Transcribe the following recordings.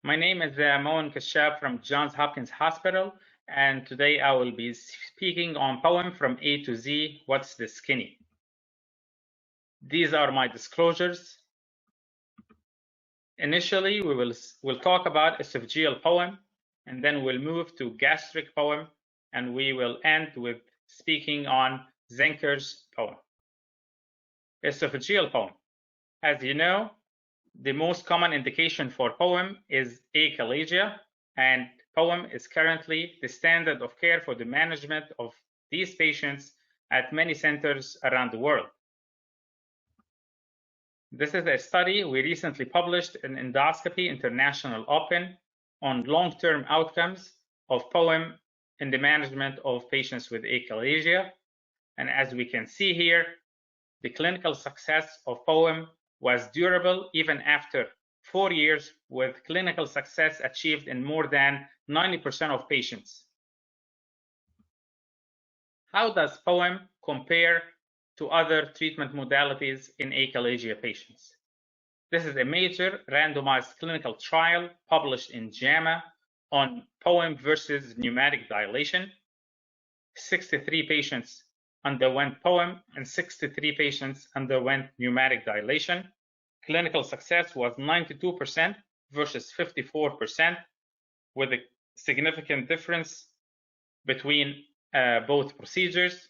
My name is Mouen Khashab from Johns Hopkins Hospital, and today I will be speaking on poem from A to Z, What's the Skinny? These are my disclosures. Initially, we'll talk about esophageal poem, and then we'll move to gastric poem, and we will end with speaking on Zenker's poem. Esophageal poem. As you know, the most common indication for poem is achalasia, and poem is currently the standard of care for the management of these patients at many centers around the world. This is a study we recently published in Endoscopy International Open on long-term outcomes of poem in the management of patients with achalasia. And as we can see here, the clinical success of poem was durable even after 4 years, with clinical success achieved in more than 90% of patients. How does poem compare to other treatment modalities in achalasia patients? This is a major randomized clinical trial published in JAMA on poem versus pneumatic dilation. 63 patients underwent poem and 63 patients underwent pneumatic dilation. Clinical success was 92% versus 54%, with a significant difference between both procedures.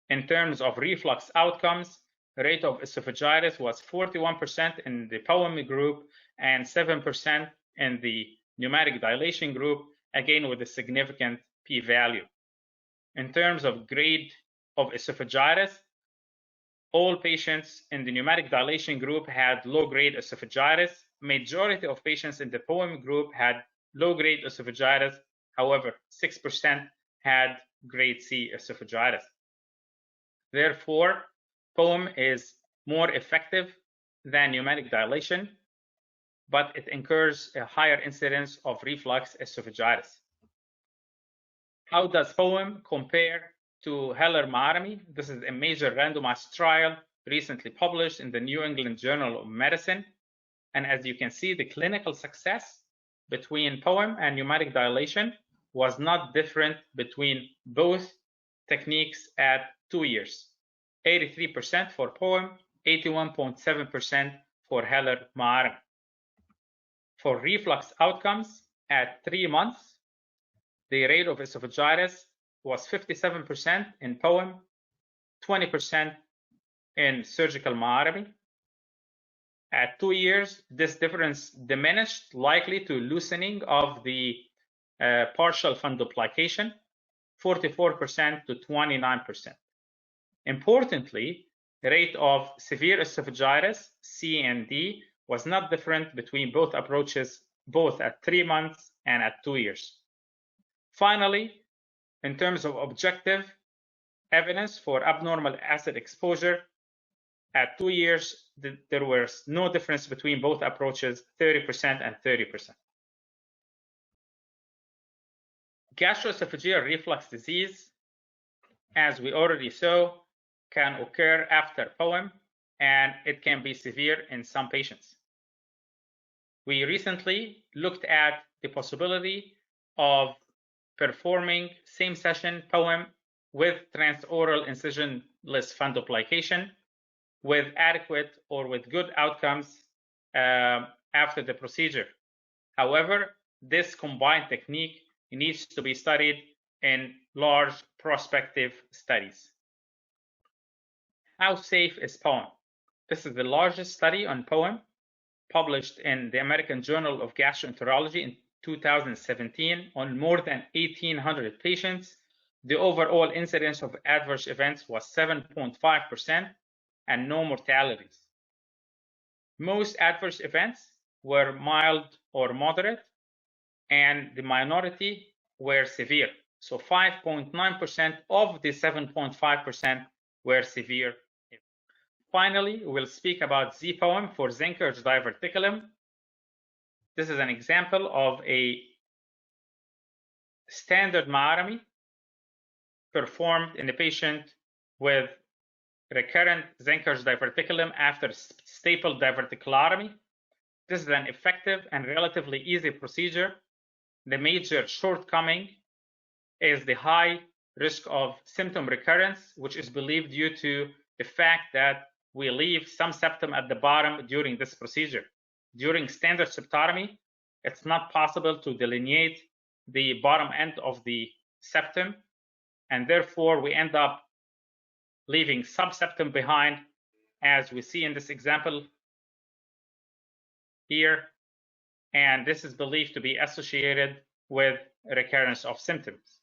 In terms of reflux outcomes, the rate of esophagitis was 41% in the poem group and 7% in the pneumatic dilation group, again with a significant p-value. In terms of grade of esophagitis, all patients in the pneumatic dilation group had low-grade esophagitis. Majority of patients in the poem group had low-grade esophagitis. However, 6% had grade C esophagitis. Therefore, poem is more effective than pneumatic dilation, but it incurs a higher incidence of reflux esophagitis. How does poem compare to Heller-Maramy? This is a major randomized trial recently published in the New England Journal of Medicine. And as you can see, the clinical success between poem and pneumatic dilation was not different between both techniques at 2 years. 83% for poem, 81.7% for Heller-Maramy. For reflux outcomes at 3 months, the rate of esophagitis was 57% in poem, 20% in surgical Maramy. At 2 years, this difference diminished, likely to loosening of the partial fundoplication, 44% to 29%. Importantly, the rate of severe esophagitis, C and D, was not different between both approaches, both at 3 months and at 2 years. Finally, in terms of objective evidence for abnormal acid exposure, at 2 years, there was no difference between both approaches, 30% and 30%. Gastroesophageal reflux disease, as we already saw, can occur after poem, and it can be severe in some patients. We recently looked at the possibility of performing same session poem with transoral incisionless fundoplication with adequate or with good outcomes after the procedure. However, this combined technique needs to be studied in large prospective studies. How safe is poem? This is the largest study on poem published in the American Journal of Gastroenterology in 2017 on more than 1,800 patients. The overall incidence of adverse events was 7.5% and no mortalities. Most adverse events were mild or moderate, and the minority were severe. So 5.9% of the 7.5% were severe. Finally, we'll speak about Z-poem for Zenker's diverticulum. This is an example of a standard Maramy performed in a patient with recurrent Zenker's diverticulum after staple diverticulotomy. This is an effective and relatively easy procedure. The major shortcoming is the high risk of symptom recurrence, which is believed due to the fact that we leave some septum at the bottom during this procedure. During standard septotomy, it's not possible to delineate the bottom end of the septum, and therefore we end up leaving subseptum behind, as we see in this example here, and this is believed to be associated with recurrence of symptoms.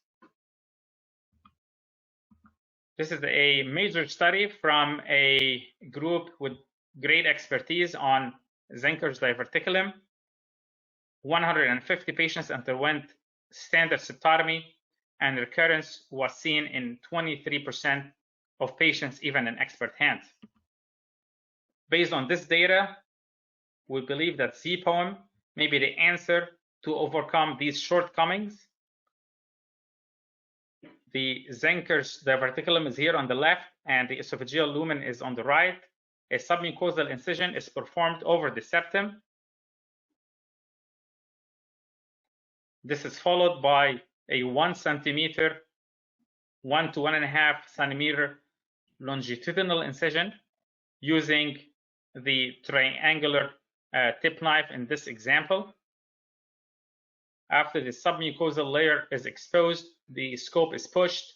This is a major study from a group with great expertise on Zenker's diverticulum. 150 patients underwent standard septotomy, and recurrence was seen in 23% of patients, even in expert hands. Based on this data, we believe that Z-Poem may be the answer to overcome these shortcomings. The Zenker's diverticulum is here on the left, and the esophageal lumen is on the right. A submucosal incision is performed over the septum. This is followed by a 1 centimeter, 1 to 1.5 centimeter longitudinal incision using the triangular tip knife in this example. After the submucosal layer is exposed, the scope is pushed,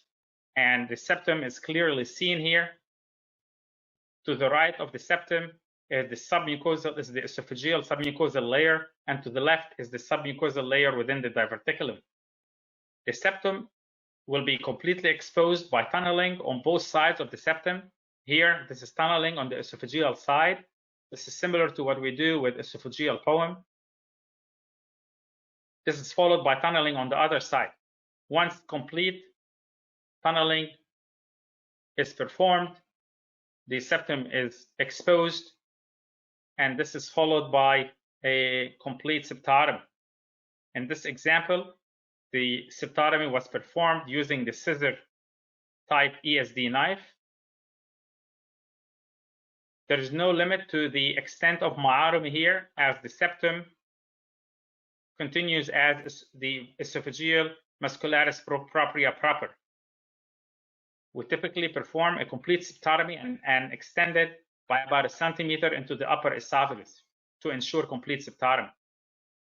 and the septum is clearly seen here. To the right of the septum is the esophageal submucosal layer, and to the left is the submucosal layer within the diverticulum. The septum will be completely exposed by tunneling on both sides of the septum. Here, this is tunneling on the esophageal side. This is similar to what we do with esophageal poem. This is followed by tunneling on the other side. Once complete tunneling is performed, the septum is exposed, and this is followed by a complete septotomy. In this example, the septotomy was performed using the scissor type ESD knife. There is no limit to the extent of myotomy here, as the septum continues as the esophageal muscularis propria proper. We typically perform a complete septotomy and extend it by about 1 centimeter into the upper esophagus to ensure complete septotomy.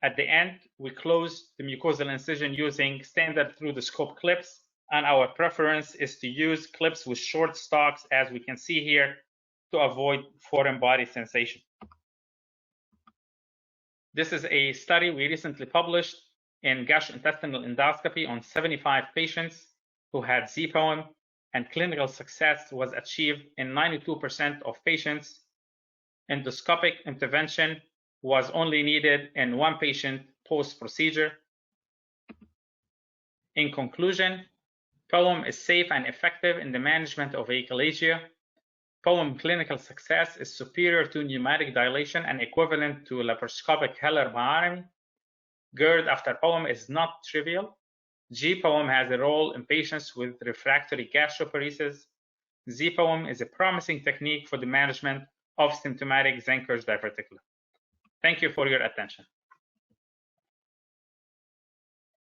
At the end, we close the mucosal incision using standard through the scope clips, and our preference is to use clips with short stalks, as we can see here, to avoid foreign body sensation. This is a study we recently published in gastrointestinal endoscopy on 75 patients who had Z-Poem, and clinical success was achieved in 92% of patients. Endoscopic intervention was only needed in 1 patient post-procedure. In conclusion, POEM is safe and effective in the management of achalasia. POEM clinical success is superior to pneumatic dilation and equivalent to laparoscopic Heller myotomy. GERD after POEM is not trivial. G-POEM has a role in patients with refractory gastroparesis. Z-POEM is a promising technique for the management of symptomatic Zenker's diverticulum. Thank you for your attention.